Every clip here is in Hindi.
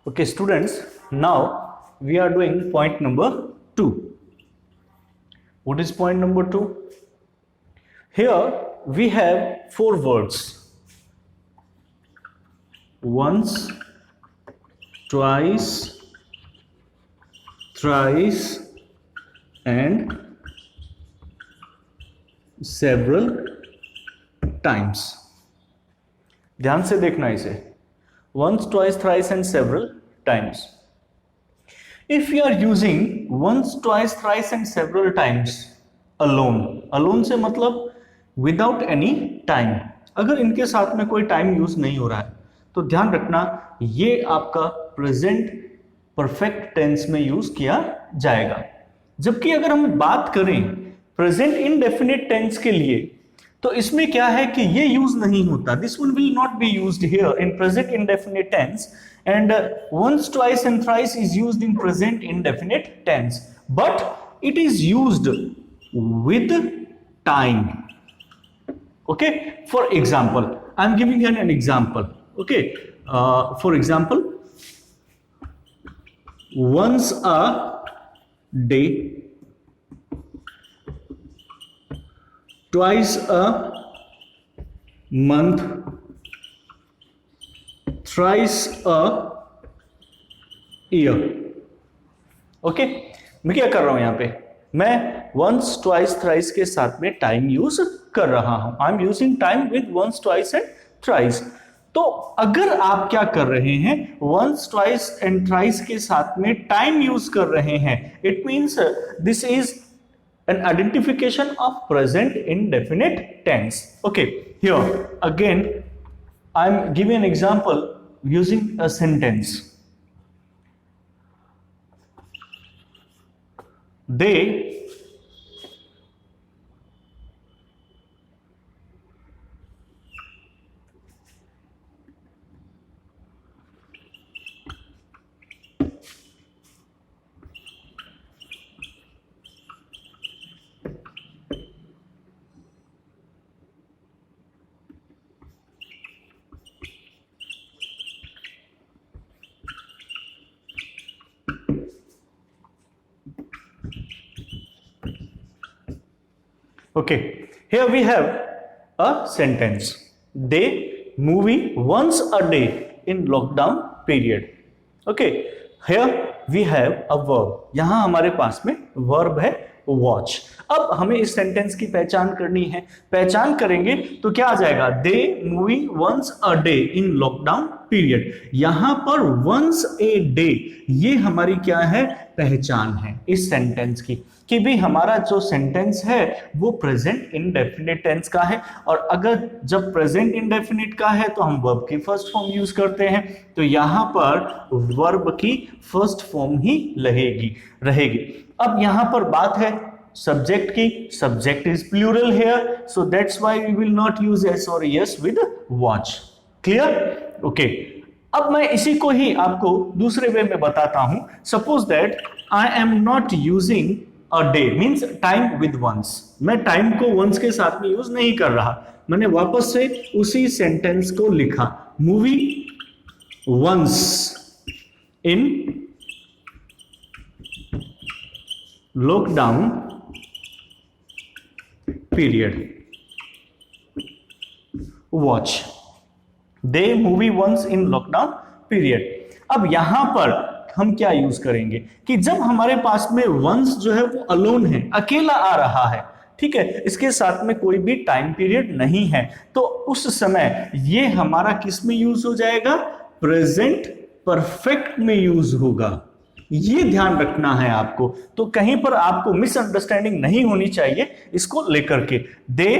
Okay, students, now we are doing point number 2. What is point number 2? Here we have 4 words. Once, twice, thrice and several times. ध्यान से देखना इसे. Once, twice, thrice and several times. If we are using once, twice, thrice and several times alone से मतलब without any time, अगर इनके साथ में कोई टाइम यूज नहीं हो रहा है तो ध्यान रखना ये आपका प्रेजेंट परफेक्ट टेंस में यूज किया जाएगा. जबकि अगर हम बात करें प्रेजेंट इनडेफिनिट टेंस के लिए तो इसमें क्या है कि ये यूज नहीं होता. This one will not be used here in present indefinite tense and once, twice and thrice is used in present indefinite tense, but it is used with time. Okay, for example, I am giving you an example. Okay, for example, once a day, twice a month, thrice a year. Okay, मैं क्या कर रहा हूं यहां पे? मैं once, twice, thrice के साथ में टाइम यूज कर रहा हूं. I am using time with once, twice and thrice. तो अगर आप क्या कर रहे हैं once, twice and thrice के साथ में टाइम यूज कर रहे हैं, it means this is an identification of present indefinite tense. Okay, here again I'm giving an example using a sentence. They Okay, here we have a sentence. They movie once a day in lockdown period. Okay, here we have a verb. यहां हमारे पास में verb है watch. अब हमें इस सेंटेंस की पहचान करनी है. पहचान करेंगे तो क्या आ जाएगा? They movie once a day in lockdown period. यहां पर once a day ये हमारी क्या है? पहचान है इस सेंटेंस की कि भी हमारा जो सेंटेंस है वो प्रेजेंट इंडेफिनिट टेंस का है. और अगर जब प्रेजेंट इंडेफिनिट का है तो हम वर्ब की फर्स्ट फॉर्म यूज करते हैं. तो यहां पर वर्ब की फर्स्ट फॉर्म ही रहेगी. अब यहां पर बात है सब्जेक्ट की. Subject is plural here, so that's why we will not use S or es with watch. Clear? Okay, अब मैं इसी को ही आपको दूसरे वे में बताता हूं. Suppose that I am not using a day means time with once. मैं टाइम को वंस के साथ में यूज नहीं कर रहा. मैंने वापस से उसी सेंटेंस को लिखा. Movie once in lockdown period. Watch the movie once in lockdown period. अब यहां पर हम क्या यूज करेंगे कि जब हमारे पास में वंस जो है वो अलोन है, अकेला आ रहा है, ठीक है, इसके साथ में कोई भी टाइम पीरियड नहीं है, तो उस समय ये हमारा किस में यूज हो जाएगा? प्रेजेंट परफेक्ट में यूज होगा. ये ध्यान रखना है आपको. तो कहीं पर आपको मिसअंडरस्टैंडिंग नहीं होनी चाहिए इसको लेकर के. दे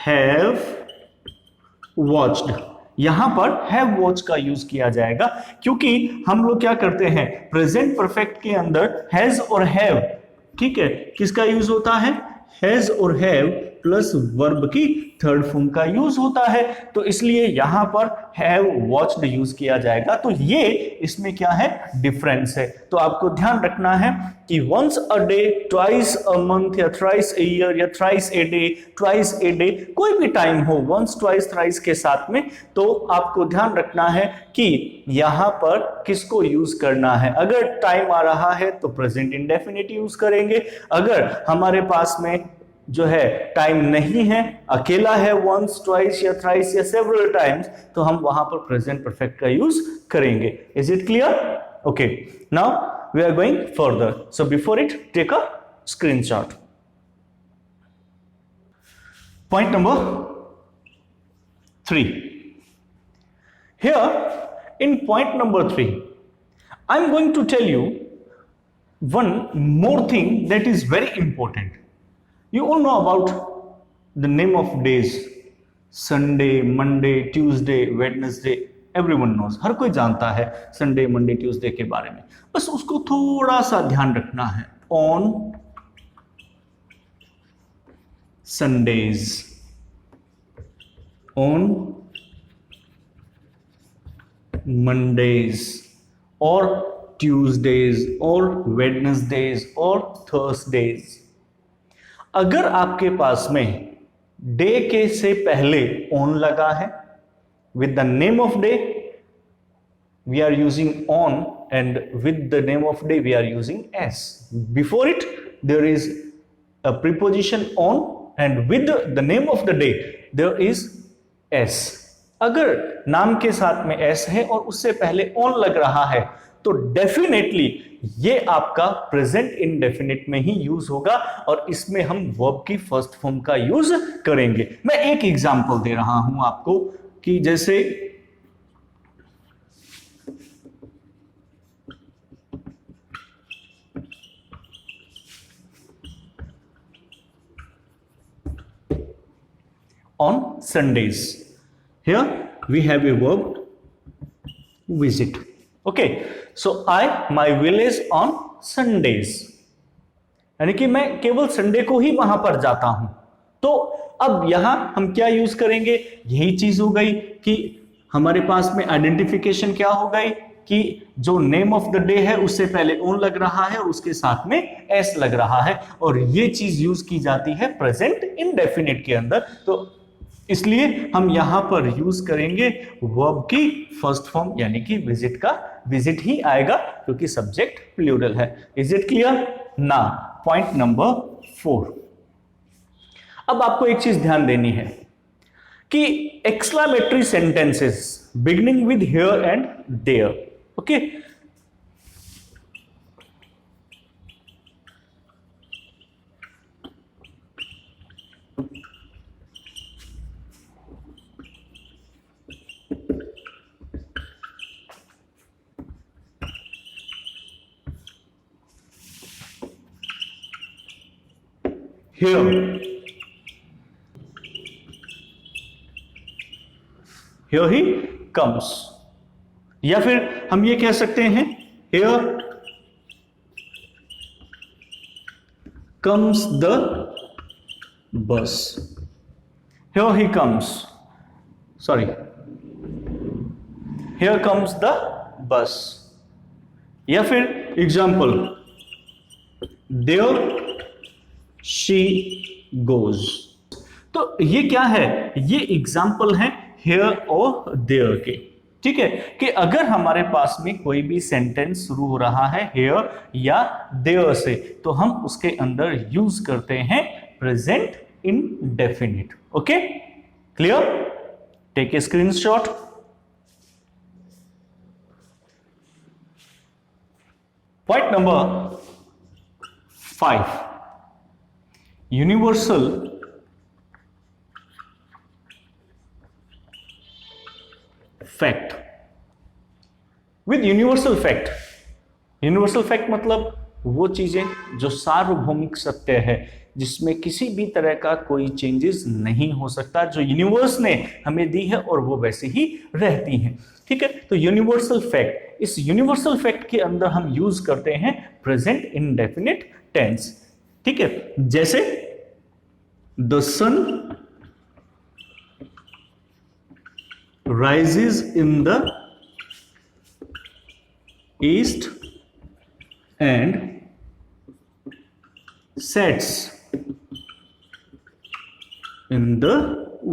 हैव वॉच्ड, यहां पर हैव वॉच का यूज किया जाएगा क्योंकि हम लोग क्या करते हैं प्रेजेंट परफेक्ट के अंदर हैज और हैव, ठीक है, किसका यूज होता है? हैज और हैव प्लस वर्ब की थर्ड फॉर्म का यूज होता है, तो इसलिए यहां पर हैव वॉच्ड यूज किया जाएगा। तो ये इसमें क्या है, डिफरेंस है। तो आपको ध्यान रखना है कि once a day, twice a month, या थ्राइस ए ईयर, या thrice a day, twice a day, कोई भी टाइम हो वंस, ट्वाइस, थ्राइस के साथ में, तो आपको ध्यान रखना है कि यहां पर किसको यूज करना है। अगर टाइम आ रहा है तो प्रेजेंट इंडेफिनिट यूज करेंगे, अगर हमारे पास में जो है टाइम नहीं है, अकेला है, वंस, ट्वाइस या थ्राइस या सेवरल टाइम्स, तो हम वहां पर प्रेजेंट परफेक्ट का यूज करेंगे। Is it clear? Okay, now we are going further. So before it, take a screenshot. Point number 3. Here in point number 3, I'm going to tell you one more thing that is very important. You all know about the name of days: Sunday, Monday, Tuesday, Wednesday. Everyone knows, हर कोई जानता है संडे, मंडे, ट्यूसडे के बारे में। बस उसको थोड़ा सा ध्यान रखना है। ऑन संडेज, ऑन मंडेज, और ट्यूसडेज, और वेडनेसडेज, और थर्सडेज। अगर आपके पास में डे के से पहले ऑन लगा है, with the name of day we are using on, and with the name of day we are using s. Before it there is a preposition on, and with the name of the day there is s. अगर नाम के साथ में s है और उससे पहले on लग रहा है, तो डेफिनेटली ये आपका प्रेजेंट इंडेफिनिट में ही यूज होगा, और इसमें हम वर्ब की फर्स्ट फॉर्म का यूज करेंगे। मैं एक एग्जांपल दे रहा हूं आपको कि जैसे on Sundays, here we have a verb visit. Okay, so my village on Sundays, यानी कि मैं केवल संडे को ही वहां पर जाता हूं। तो अब यहां हम क्या यूज करेंगे, यही चीज हो गई कि हमारे पास में आइडेंटिफिकेशन क्या हो गई कि जो नेम ऑफ द डे है उससे पहले ऑन लग रहा है, उसके साथ में एस लग रहा है, और ये चीज यूज की जाती है प्रेजेंट इंडेफिनिट के अंदर। तो इसलिए हम यहां पर यूज करेंगे वर्ब की फर्स्ट फॉर्म, यानी कि विजिट का विजिट ही आएगा, क्योंकि सब्जेक्ट प्लूरल है। Is it clear? ना पॉइंट नंबर 4। अब आपको एक चीज ध्यान देनी है कि exclamatory sentences beginning with here and there, okay, here he comes, या फिर हम ये कह सकते हैं here comes the bus, here he comes, sorry, here comes the bus, या फिर एग्जाम्पल there she goes। तो ये क्या है, ये एग्जाम्पल है here और there के, ठीक है, कि अगर हमारे पास में कोई भी सेंटेंस शुरू हो रहा है here या there से, तो हम उसके अंदर यूज करते हैं present indefinite. Okay, clear? Take a screenshot. Point number 5, universal fact. With universal fact, universal fact मतलब वो चीजें जो सार्वभौमिक सत्य है, जिसमें किसी भी तरह का कोई चेंजेस नहीं हो सकता, जो यूनिवर्स ने हमें दी है और वो वैसे ही रहती हैं। ठीक है, तो यूनिवर्सल फैक्ट, इस यूनिवर्सल फैक्ट के अंदर हम यूज करते हैं प्रेजेंट इंडेफिनिट टेंस। ठीक है, जैसे the sun rises in the east and sets in the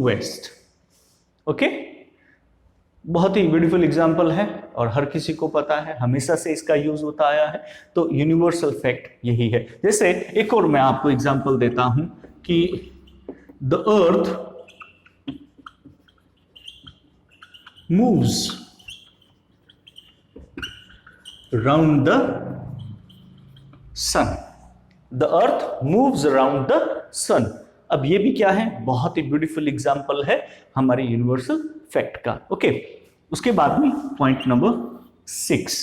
west. Okay, बहुत ही ब्यूटीफुल एग्जाम्पल है और हर किसी को पता है, हमेशा से इसका यूज होता आया है, तो यूनिवर्सल फैक्ट यही है। जैसे एक और मैं आपको एग्जाम्पल देता हूं कि the earth moves around the sun. The earth moves around the sun. अब ये भी क्या है, बहुत ही ब्यूटीफुल एग्जांपल है हमारे यूनिवर्सल फैक्ट का। ओके, उसके बाद में पॉइंट नंबर 6,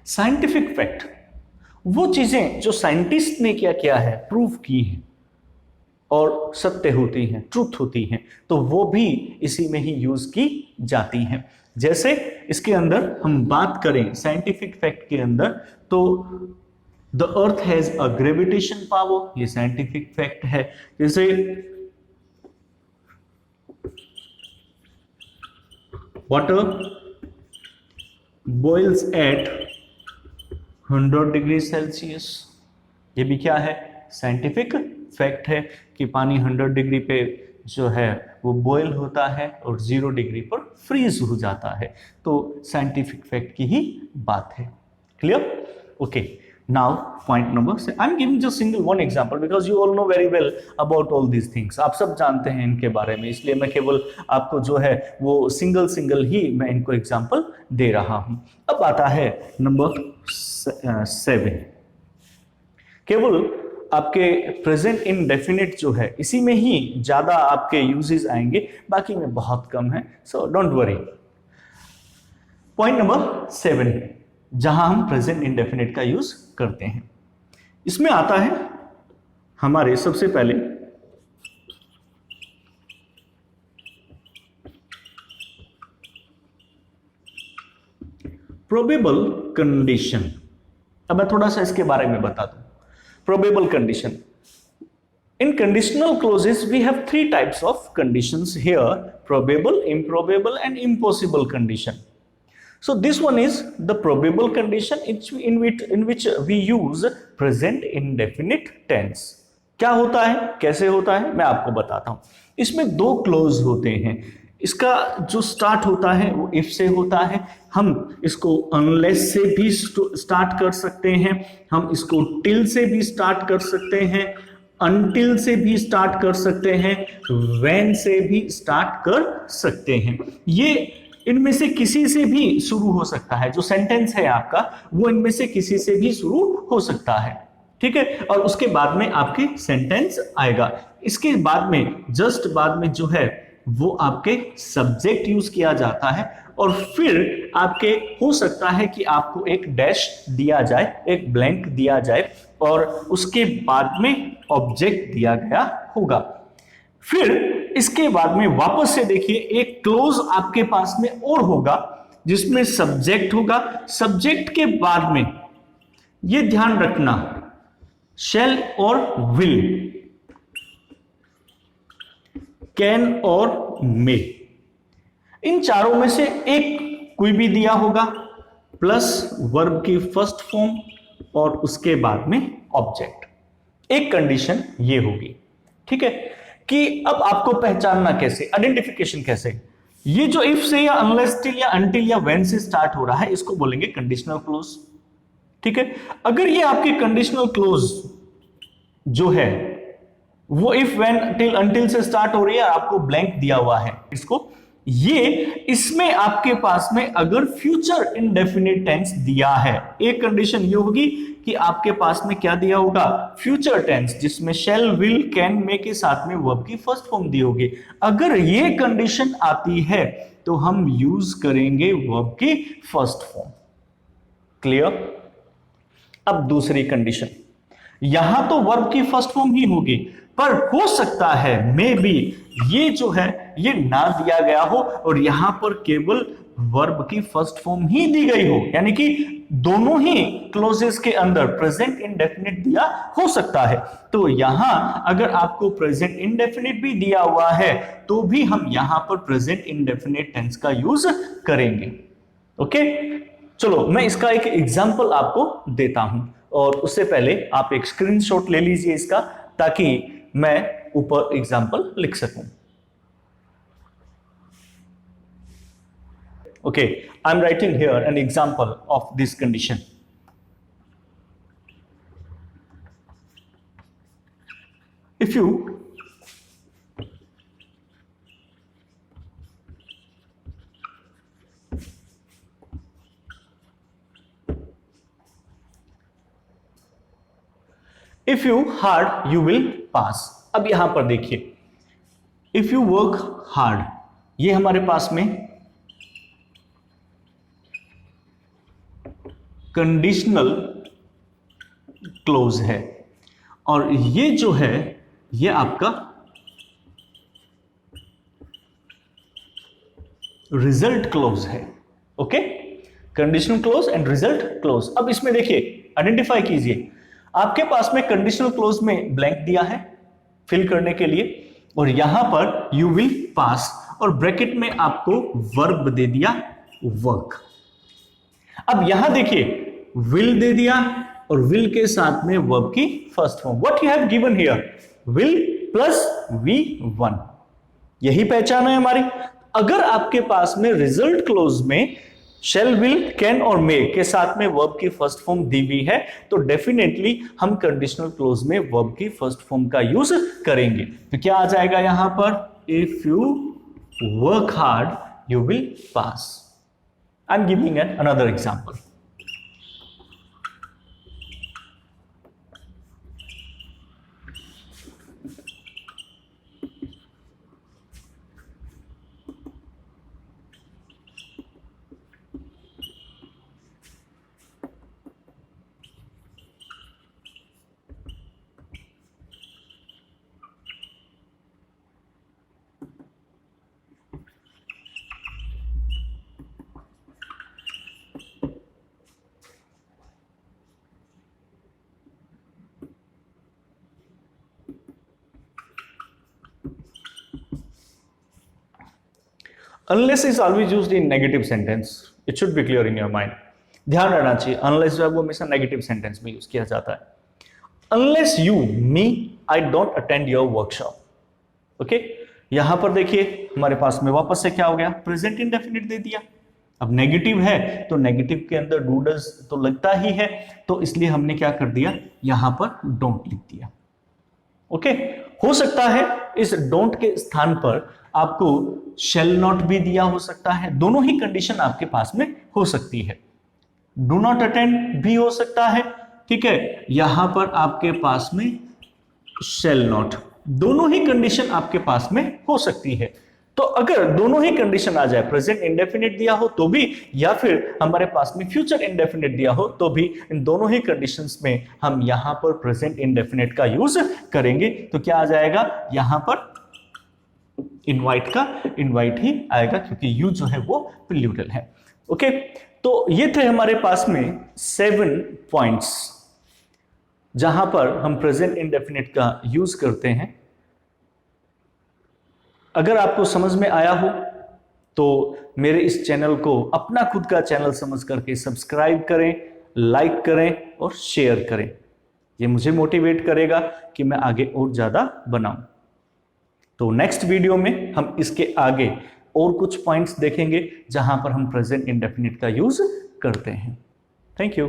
साइंटिफिक फैक्ट। वो चीजें जो साइंटिस्ट ने क्या किया है, प्रूव की हैं और सत्य होती हैं, ट्रूथ होती हैं, तो वो भी इसी में ही यूज की जाती हैं। जैसे इसके अंदर हम बात करें साइंटिफिक फैक्ट के अंदर, तो the earth has a gravitation power, ये साइंटिफिक फैक्ट है। जैसे water boils at 100 degree Celsius, ये भी क्या है, साइंटिफिक फैक्ट है कि पानी 100 डिग्री पे जो है वो बॉयल होता है और 0 डिग्री पर फ्रीज हो जाता है, तो साइंटिफिक फैक्ट की ही बात है। Clear? Okay, now point number 6, I am giving just single one example because you all know very well about all these things. आप सब जानते हैं इनके बारे में, इसलिए मैं केवल आपको जो है वो सिंगल ही मैं इनको एग्जांपल दे रहा हूं। अब आता है नंबर 7, केवल आपके प्रेजेंट इंडेफिनिट जो है इसी में ही ज्यादा आपके यूजेस आएंगे, बाकी में बहुत कम है, so don't worry. Point number 7, जहां हम प्रेजेंट इंडेफिनिट का यूज करते हैं, इसमें आता है हमारे सबसे पहले प्रोबेबल कंडीशन। अब मैं थोड़ा सा इसके बारे में बता दूं। Probable condition, in conditional clauses we have 3 types of conditions here: probable, improbable and impossible condition. So this one is the probable condition in which we use present indefinite tense. क्या होता है, कैसे होता है, मैं आपको बताता हूं। इसमें 2 क्लोज होते हैं। इसका जो स्टार्ट होता है वो इफ से होता है, हम इसको अनलेस से भी स्टार्ट कर सकते हैं, हम इसको टिल से भी स्टार्ट कर सकते हैं, अनटिल से भी स्टार्ट कर सकते हैं, व्हेन से भी स्टार्ट कर सकते हैं। ये इनमें से किसी से भी शुरू हो सकता है, जो सेंटेंस है आपका वो इनमें से किसी से भी शुरू हो सकता है, ठीक है। और उसके बाद में आपके सेंटेंस आएगा। इसके बाद में जस्ट बाद में जो है वो आपके सब्जेक्ट यूज किया जाता है, और फिर आपके हो सकता है कि आपको एक डैश दिया जाए, एक ब्लैंक दिया जाए, और उसके बाद में ऑब्जेक्ट दिया गया होगा। फिर इसके बाद में वापस से देखिए एक क्लोज आपके पास में और होगा जिसमें सब्जेक्ट होगा। सब्जेक्ट के बाद में ये ध्यान रखना, शैल और विल, कैन और मे, इन चारों में से एक कोई भी दिया होगा, प्लस वर्ब की फर्स्ट फॉर्म और उसके बाद में ऑब्जेक्ट। एक कंडीशन ये होगी, ठीक है। कि अब आपको पहचानना कैसे, आइडेंटिफिकेशन कैसे, ये जो इफ से या अनलेस टिल या अनटिल या व्हेन से स्टार्ट हो रहा है इसको बोलेंगे कंडीशनल क्लोज, ठीक है। अगर ये आपकी कंडीशनल क्लोज जो है वो इफ व्हेन टिल अनटिल से स्टार्ट हो रही है, आपको ब्लैंक दिया हुआ है इसको, ये इसमें आपके पास में अगर फ्यूचर इंडेफिनिट टेंस दिया है, एक कंडीशन ये होगी कि आपके पास में क्या दिया होगा, फ्यूचर टेंस, जिसमें शैल विल कैन मे के साथ में वर्ब की फर्स्ट फॉर्म दी होगी। अगर ये कंडीशन आती है तो हम यूज करेंगे वर्ब की फर्स्ट फॉर्म। क्लियर? अब दूसरी कंडीशन, यहां तो वर्ब की फर्स्ट फॉर्म ही होगी, पर हो सकता है मे बी ये जो है ये ना दिया गया हो और यहां पर केवल वर्ब की फर्स्ट फॉर्म ही दी गई हो, यानी कि दोनों ही क्लोजेस के अंदर प्रेजेंट इंडेफिनिट दिया हो सकता है, तो यहां अगर आपको प्रेजेंट इंडेफिनिट भी दिया हुआ है तो भी हम यहां पर प्रेजेंट इंडेफिनिट टेंस का यूज करेंगे। ओके, चलो मैं इसका एक एग्जांपल आपको देता हूं, और उससे पहले आप एक स्क्रीनशॉट ले लीजिए इसका, ताकि मैं ऊपर एग्जांपल लिख सकूं। Okay, I'm writing here an example of this condition. If you hard, you will pass. अब यहां पर देखिए, if you work hard, ये हमारे पास में कंडीशनल क्लोज है, और ये जो है ये आपका रिजल्ट क्लोज है। Okay, conditional close and result close. अब इसमें देखिए, आइडेंटिफाई कीजिए, आपके पास में कंडीशनल क्लोज में ब्लैंक दिया है फिल करने के लिए, और यहां पर यू विल पास, और ब्रैकेट में आपको वर्ब दे दिया वर्क। अब यहां देखिए, विल दे दिया और विल के साथ में वर्ब की first form, what you have given here, will plus V1, यही पहचान है हमारी। अगर आपके पास में रिजल्ट क्लोज में शेल, विल, कैन और मे के साथ में वर्ब की फर्स्ट फॉर्म दी हुई है, तो डेफिनेटली हम कंडीशनल क्लोज में वर्ब की फर्स्ट फॉर्म का यूज करेंगे। तो क्या आ जाएगा यहां पर, if you work hard you will pass. I am giving an another example. Unless is always used in negative sentence. It should be clear in your mind. ध्यान रहना चाहिए, unless जो है वो हमेशा नेगेटिव सेंटेंस में यूज किया जाता है। Unless you, me, I don't attend your workshop. Okay, यहां पर देखिए हमारे पास में वापस से क्या हो गया, प्रेजेंट इंडेफिनिट दे दिया। अब नेगेटिव है तो नेगेटिव के अंदर डू डज तो लगता ही है, तो इसलिए हमने क्या कर दिया, यहां पर डोंट लिख दिया। ओके, हो सकता है इस डोंट के स्थान पर आपको शेल नॉट भी दिया हो सकता है, दोनों ही कंडीशन आपके पास में हो सकती है। डू नॉट अटेंड भी हो सकता है, ठीक है, यहां पर आपके पास में शेल नॉट, दोनों ही कंडीशन आपके पास में हो सकती है। तो अगर दोनों ही कंडीशन आ जाए, प्रेजेंट इंडेफिनिट दिया हो तो भी, या फिर हमारे पास में फ्यूचर इंडेफिनिट दिया हो तो भी, इन दोनों ही कंडीशंस में हम यहां पर प्रेजेंट इंडेफिनिट का यूज करेंगे। तो क्या आ जाएगा यहां पर, इनवाइट का इनवाइट ही आएगा, क्योंकि यू जो है वो प्लूरल है। ओके, तो ये थे हमारे पास में 7 पॉइंट्स जहां पर हम प्रेजेंट इंडेफिनिट का यूज करते हैं। अगर आपको समझ में आया हो तो मेरे इस चैनल को अपना खुद का चैनल समझ करके सब्सक्राइब करें, लाइक करें और शेयर करें। ये मुझे मोटिवेट करेगा कि मैं और ज्यादा बनाऊं। तो नेक्स्ट वीडियो में हम इसके आगे और कुछ पॉइंट्स देखेंगे जहां पर हम प्रेजेंट इंडेफिनिट का यूज करते हैं। Thank you.